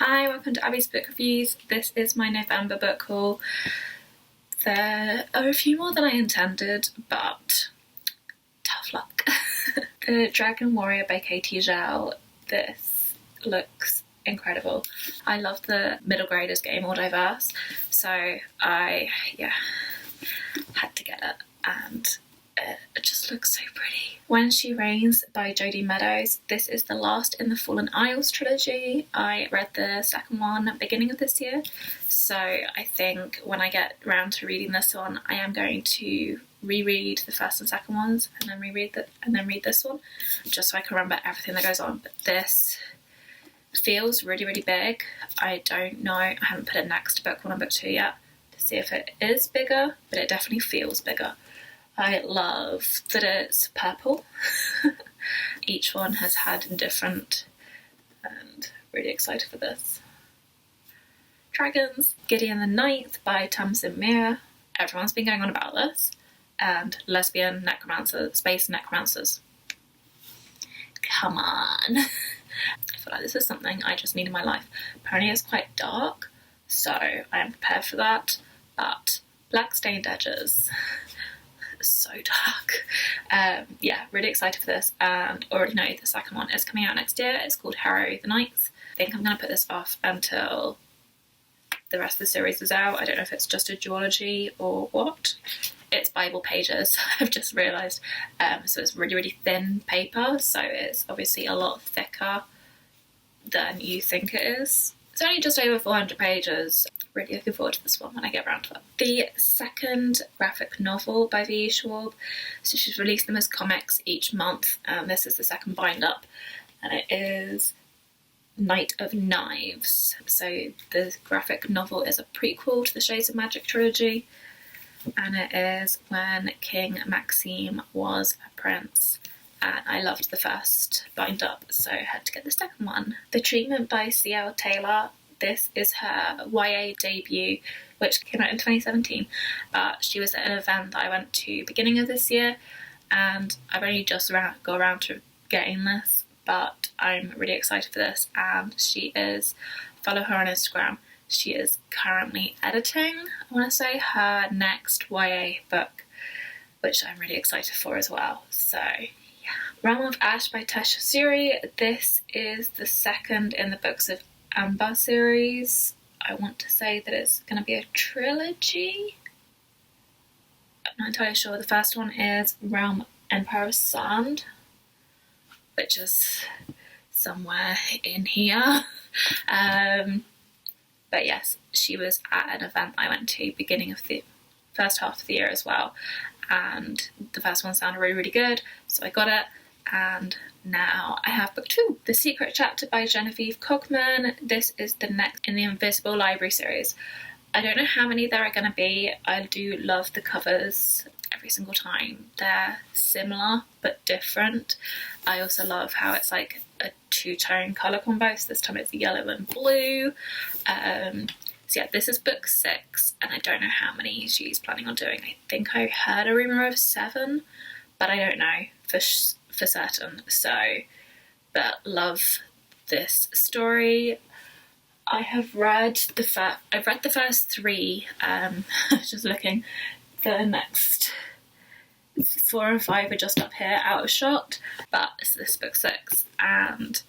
Hi, welcome to Abby's Book Reviews. This is my November book haul. There are a few more than I intended, but tough luck. The Dragon Warrior by Katie Zhao. This looks incredible. I love the middle graders getting more diverse, so I had to get it, and it just looks so pretty. When She Reigns by Jodie Meadows. This is the last in the Fallen Isles trilogy. I read the second one at the beginning of this year, so I think when I get round to reading this one, I am going to reread the first and second ones and then read this one, just so I can remember everything that goes on. But this feels really, really big. I don't know, I haven't put it next to book 1 and book 2 yet to see if it is bigger, but it definitely feels bigger. I love that it's purple. Each one has had different, and really excited for this. Dragons. Gideon the Ninth by Tamsin Muir. Everyone's been going on about this. And lesbian necromancers, space necromancers. Come on. I feel like this is something I just need in my life. Apparently it's quite dark, so I am prepared for that. But black stained edges. So dark. Really excited for this, and already know the second one is coming out next year. It's called Harrow the Ninth. I think I'm going to put this off until the rest of the series is out. I don't know if it's just a duology or what. It's Bible pages, I've just realised. So it's really, really thin paper, so it's obviously a lot thicker than you think it is. It's only just over 400 pages. Really looking forward to this one when I get around to it. The second graphic novel by V. Schwab. So she's released them as comics each month, and this is the second bind-up, and it is Night of Knives. So the graphic novel is a prequel to the Shades of Magic trilogy, and it is when King Maxime was a prince. And I loved the first bind-up, so I had to get the second one. The Treatment by C.L. Taylor. This is her YA debut, which came out in 2017. But she was at an event that I went to beginning of this year, and I've only just got around to getting this, but I'm really excited for this. And follow her on Instagram. She is currently editing, I want to say, her next YA book, which I'm really excited for as well. So yeah. Realm of Ash by Tasha Suri. This is the second in the Books of Amber series. I want to say that it's going to be a trilogy. I'm not entirely sure. The first one is Realm Empire of Sand, which is somewhere in here. But yes, she was at an event I went to beginning of the first half of the year as well, and the first one sounded really, really good, so I got it. And now I have book 2, The Secret Chapter by Genevieve Cogman. This is the next in the Invisible Library series. I don't know how many there are going to be. I do love the covers every single time. They're similar but different. I also love how it's like a two-tone colour combo. So this time it's yellow and blue. So yeah, this is book 6, and I don't know how many she's planning on doing. I think I heard a rumour of 7, but I don't know for certain. So, but love this story. I've read the first 3. Just looking, the next 4 and 5 are just up here out of shot, but this is book 6, and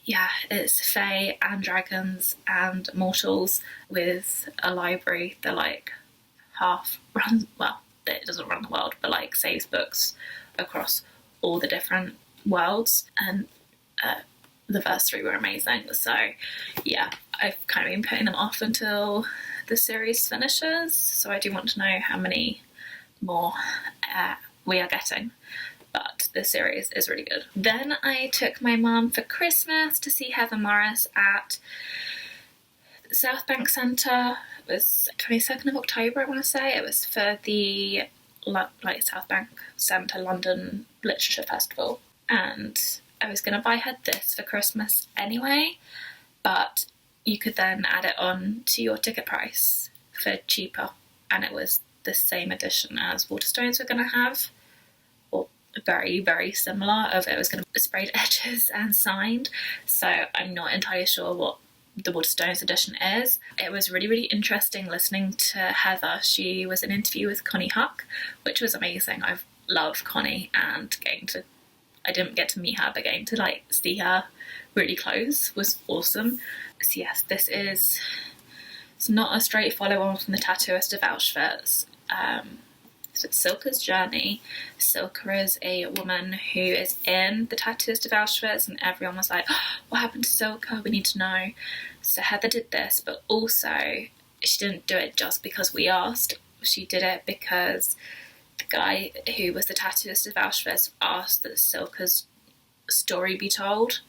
yeah, it's fae and dragons and mortals with a library that like half runs, well, it doesn't run the world, but like saves books across all the different worlds, and the first 3 were amazing. So yeah, I've kind of been putting them off until the series finishes, so I do want to know how many more we are getting, but this series is really good. Then I took my mum for Christmas to see Heather Morris at the South Bank Centre. It was 22nd of October, I want to say. It was for the South Bank Centre London Literature Festival, and I was going to buy her this for Christmas anyway, but you could then add it on to your ticket price for cheaper, and it was the same edition as Waterstones were going to have, or very, very similar. It was going to be sprayed edges and signed, so I'm not entirely sure what the Waterstones edition is. It was really, really interesting listening to Heather. She was an interview with Connie Huck, which was amazing. I've loved Connie, and I didn't get to meet her, but getting to like see her really close was awesome. So yes, it's not a straight follow on from the Tattooist of Auschwitz. So it's Silke's journey. Silke is a woman who is in the Tattooist of Auschwitz, and everyone was like, oh, what happened to Silke? We need to know. So Heather did this, but also she didn't do it just because we asked. She did it because the guy who was the Tattooist of Auschwitz asked that Silke's story be told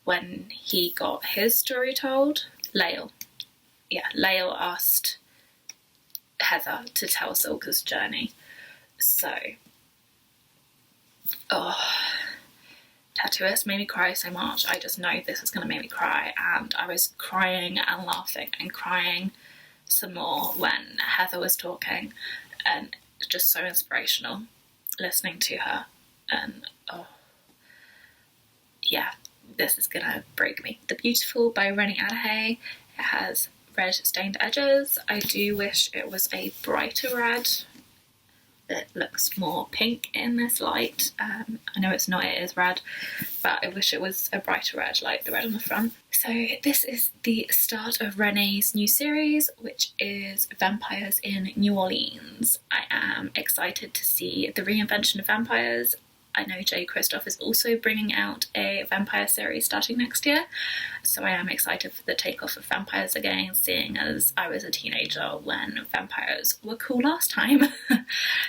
when he got his story told. Lael asked Heather to tell Silke's journey. So, Tattooist made me cry so much. I just know this is going to make me cry, and I was crying and laughing and crying some more when Heather was talking, and it's just so inspirational listening to her. And this is going to break me. The Beautiful by Renee. It has red stained edges. I do wish it was a brighter red. It looks more pink in this light. I know it's not, it is red, but I wish it was a brighter red like the red on the front. So this is the start of Renee's new series, which is Vampires in New Orleans. I am excited to see the reinvention of vampires. I know Jay Kristoff is also bringing out a vampire series starting next year, so I am excited for the takeoff of vampires again, seeing as I was a teenager when vampires were cool last time.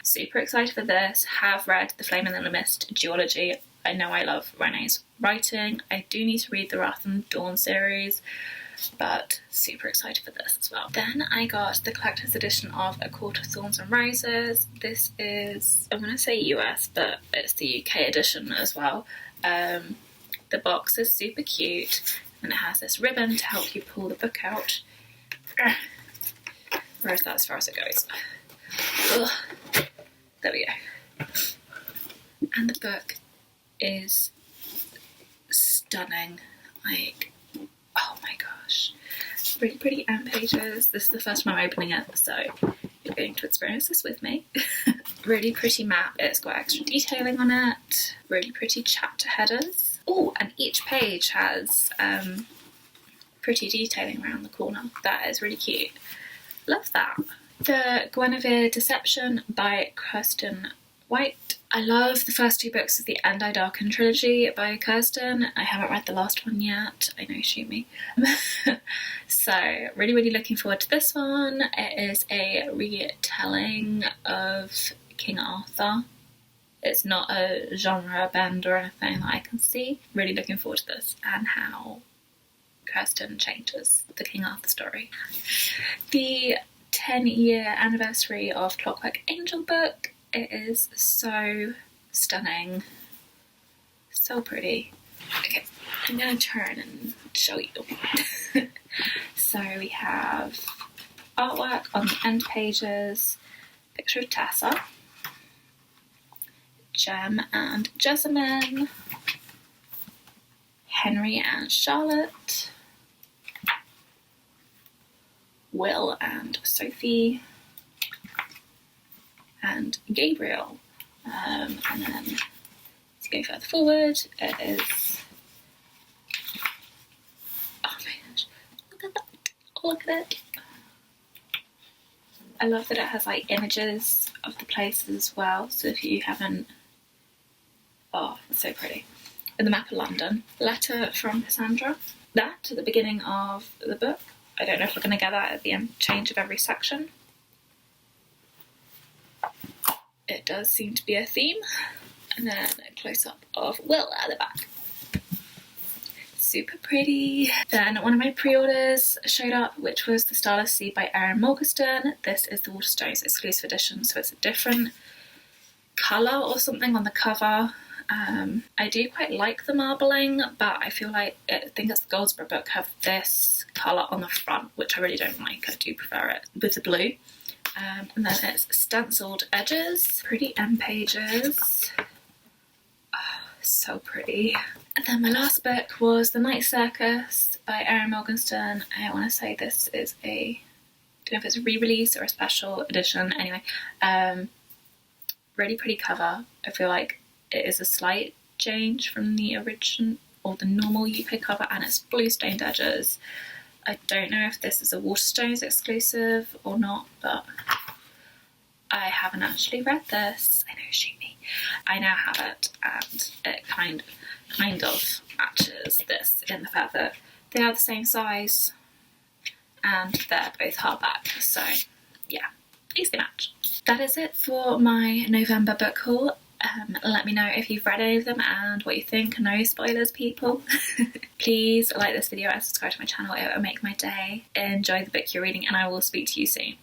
Super excited for this. Have read The Flame and the Mist duology. I know I love Renee's writing. I do need to read the Wrath and Dawn series, but super excited for this as well. Then I got the collector's edition of A Court of Thorns and Roses. This is, I want to say US, but it's the UK edition as well. The box is super cute, and it has this ribbon to help you pull the book out. Where is that as far as it goes? Ugh. There we go. And the book is stunning. Like, oh my gosh. Really pretty end pages. This is the first time I'm opening it, so you're going to experience this with me. Really pretty map. It's got extra detailing on it. Really pretty chapter headers. Oh, and each page has pretty detailing around the corner. That is really cute. Love that. The Guinevere Deception by Kirsten White. I love the first two books of the And I Darken trilogy by Kirsten. I haven't read the last one yet. I know, shoot me. So, really, really looking forward to this one. It is a retelling of King Arthur. It's not a genre bend or anything that I can see. Really looking forward to this and how Kirsten changes the King Arthur story. The 10-year anniversary of Clockwork Angel book. It is so stunning, so pretty. Okay, I'm going to turn and show you. So we have artwork on the end pages, picture of Tessa, Jem and Jessamine, Henry and Charlotte, Will and Sophie, and Gabriel. And then to go further forward, it is, oh my gosh, look at that, look at it. I love that it has like images of the places as well, so if you haven't, oh, it's so pretty. And the map of London. Letter from Cassandra. That at the beginning of the book. I don't know if we're going to get that at the end change of every section. It does seem to be a theme. And then a close-up of Will at the back. Super pretty. Then one of my pre-orders showed up, which was the Stylist by Erin Morgenstern. This is the Waterstones exclusive edition, so it's a different colour or something on the cover. I do quite like the marbling, but I feel like, I think it's the Goldsboro book, have this colour on the front, which I really don't like. I do prefer it with the blue. And then it's stenciled edges, pretty end pages. Oh, So pretty. And then my last book was The Night Circus by Erin Morgenstern. I want to say this is a, I don't know if it's a re-release or a special edition. Anyway, really pretty cover. I feel like it is a slight change from the original or the normal UK cover, and it's blue stained edges. I don't know if this is a Waterstones exclusive or not, but I haven't actually read this. I know, shame me. I now have it, and it kind of matches this in the fact that they are the same size and they're both hardback, so yeah, easy match. That is it for my November book haul. Let me know if you've read any of them and what you think. No spoilers, people. Please like this video and subscribe to my channel. It will make my day. Enjoy the book you're reading, and I will speak to you soon.